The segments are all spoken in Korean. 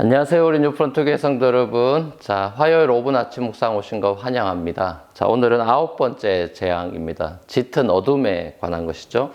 안녕하세요. 우리 뉴프런트 교회 성도 여러분. 자, 화요일 5분 아침 묵상 오신 거 환영합니다. 자, 오늘은 9번째 재앙입니다. 짙은 어둠에 관한 것이죠.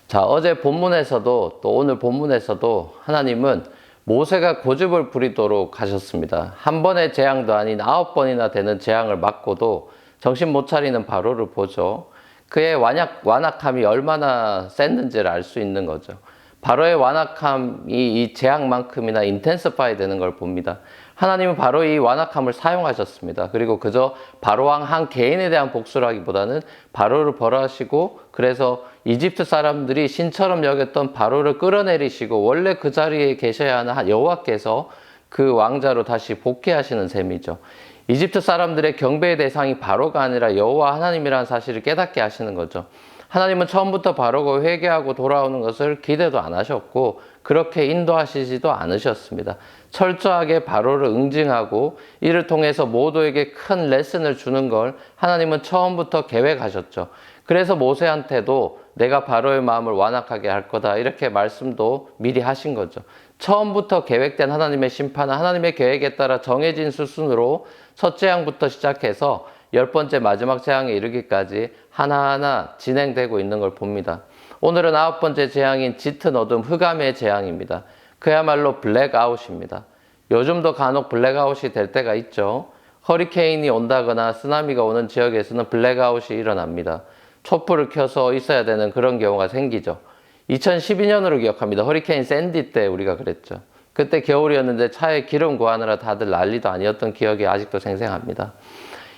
자, 어제 본문에서도 또 오늘 본문에서도 하나님은 모세가 고집을 부리도록 하셨습니다. 한 번의 재앙도 아닌 9번이나 되는 재앙을 맞고도 정신 못 차리는 바로를 보죠. 그의 완악함이 얼마나 셌는지를 알 수 있는 거죠. 바로의 완악함이 이 재앙만큼이나 인텐시파이 되는 걸 봅니다. 하나님은 바로 이 완악함을 사용하셨습니다. 그리고 그저 바로왕 한 개인에 대한 복수라기보다는 바로를 벌하시고, 그래서 이집트 사람들이 신처럼 여겼던 바로를 끌어내리시고 원래 그 자리에 계셔야 하는 여호와께서 그 왕자로 다시 복귀하시는 셈이죠. 이집트 사람들의 경배의 대상이 바로가 아니라 여호와 하나님이라는 사실을 깨닫게 하시는 거죠. 하나님은 처음부터 바로가 회개하고 돌아오는 것을 기대도 안 하셨고 그렇게 인도하시지도 않으셨습니다. 철저하게 바로를 응징하고 이를 통해서 모두에게 큰 레슨을 주는 걸 하나님은 처음부터 계획하셨죠. 그래서 모세한테도 내가 바로의 마음을 완악하게 할 거다 이렇게 말씀도 미리 하신 거죠. 처음부터 계획된 하나님의 심판은 하나님의 계획에 따라 정해진 수순으로 첫 재앙부터 시작해서 10번째 마지막 재앙에 이르기까지 하나하나 진행되고 있는 걸 봅니다. 오늘은 9번째 재앙인 짙은 어둠 흑암의 재앙입니다. 그야말로 블랙아웃입니다. 요즘도 간혹 블랙아웃이 될 때가 있죠. 허리케인이 온다거나 쓰나미가 오는 지역에서는 블랙아웃이 일어납니다. 촛불을 켜서 있어야 되는 그런 경우가 생기죠. 2012년으로 기억합니다. 허리케인 샌디 때 우리가 그랬죠. 그때 겨울이었는데 차에 기름 구하느라 다들 난리도 아니었던 기억이 아직도 생생합니다.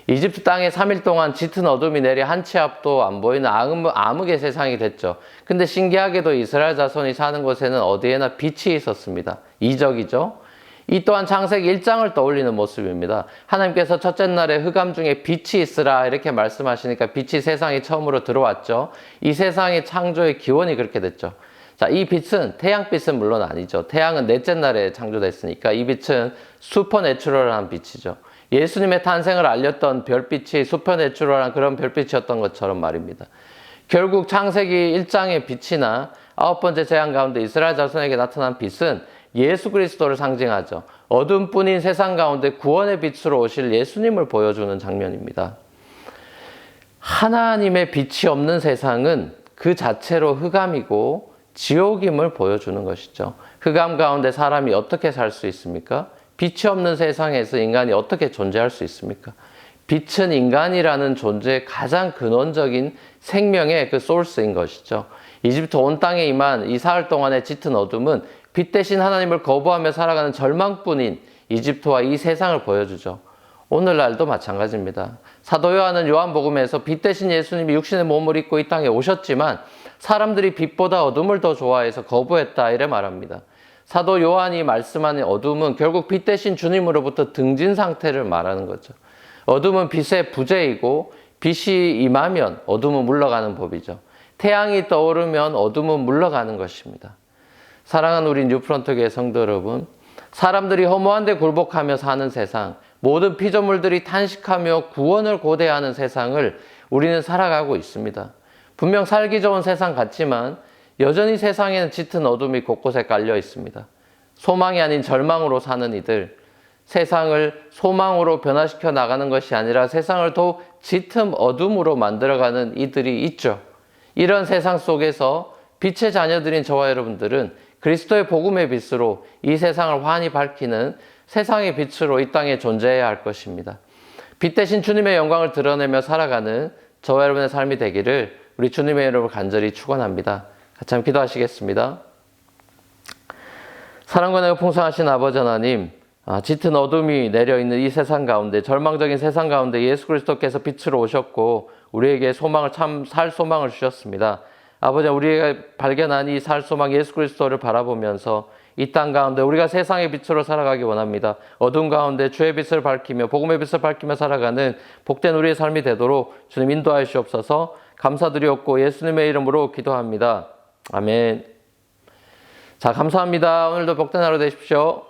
이집트 땅에 3일 동안 짙은 어둠이 내려 한 치 앞도 안 보이는 암흑의 세상이 됐죠. 근데 신기하게도 이스라엘 자손이 사는 곳에는 어디에나 빛이 있었습니다. 이적이죠. 이 또한 창세기 1장을 떠올리는 모습입니다. 하나님께서 첫째 날에 흑암 중에 빛이 있으라 이렇게 말씀하시니까 빛이 세상에 처음으로 들어왔죠. 이 세상의 창조의 기원이 그렇게 됐죠. 자, 이 빛은 태양빛은 물론 아니죠. 태양은 넷째 날에 창조됐으니까 이 빛은 슈퍼내추럴한 빛이죠. 예수님의 탄생을 알렸던 별빛이 슈퍼내추럴한 그런 별빛이었던 것처럼 말입니다. 결국 창세기 1장의 빛이나 9번째 재앙 가운데 이스라엘 자손에게 나타난 빛은 예수 그리스도를 상징하죠. 어둠뿐인 세상 가운데 구원의 빛으로 오실 예수님을 보여주는 장면입니다. 하나님의 빛이 없는 세상은 그 자체로 흑암이고 지옥임을 보여주는 것이죠. 흑암 가운데 사람이 어떻게 살 수 있습니까? 빛이 없는 세상에서 인간이 어떻게 존재할 수 있습니까? 빛은 인간이라는 존재의 가장 근원적인 생명의 그 소스인 것이죠. 이집트 온 땅에 임한 이 사흘 동안의 짙은 어둠은 빛 대신 하나님을 거부하며 살아가는 절망뿐인 이집트와 이 세상을 보여주죠. 오늘날도 마찬가지입니다. 사도 요한은 요한복음에서 빛 대신 예수님이 육신의 몸을 입고 이 땅에 오셨지만 사람들이 빛보다 어둠을 더 좋아해서 거부했다 이래 말합니다. 사도 요한이 말씀하는 어둠은 결국 빛 대신 주님으로부터 등진 상태를 말하는 거죠. 어둠은 빛의 부재이고 빛이 임하면 어둠은 물러가는 법이죠. 태양이 떠오르면 어둠은 물러가는 것입니다. 사랑하는 우리 뉴프런트 교회 성도 여러분, 사람들이 허무한 데 굴복하며 사는 세상, 모든 피조물들이 탄식하며 구원을 고대하는 세상을 우리는 살아가고 있습니다. 분명 살기 좋은 세상 같지만 여전히 세상에는 짙은 어둠이 곳곳에 깔려 있습니다. 소망이 아닌 절망으로 사는 이들, 세상을 소망으로 변화시켜 나가는 것이 아니라 세상을 더욱 짙은 어둠으로 만들어가는 이들이 있죠. 이런 세상 속에서 빛의 자녀들인 저와 여러분들은 그리스도의 복음의 빛으로 이 세상을 환히 밝히는 세상의 빛으로 이 땅에 존재해야 할 것입니다. 빛 대신 주님의 영광을 드러내며 살아가는 저와 여러분의 삶이 되기를 우리 주님의 이름으로 간절히 축원합니다. 같이 한번 기도하시겠습니다. 사랑과 내가 풍성하신 아버지 하나님, 짙은 어둠이 내려있는 이 세상 가운데, 절망적인 세상 가운데 예수 그리스도께서 빛으로 오셨고 우리에게 소망을 살 소망을 주셨습니다. 아버지, 우리가 발견한 이 살 소망 예수 그리스도를 바라보면서 이 땅 가운데 우리가 세상의 빛으로 살아가기 원합니다. 어둠 가운데 주의 빛을 밝히며 복음의 빛을 밝히며 살아가는 복된 우리의 삶이 되도록 주님 인도하여 주옵소서. 감사드리옵고 예수님의 이름으로 기도합니다. 아멘. 자, 감사합니다. 오늘도 복된 하루 되십시오.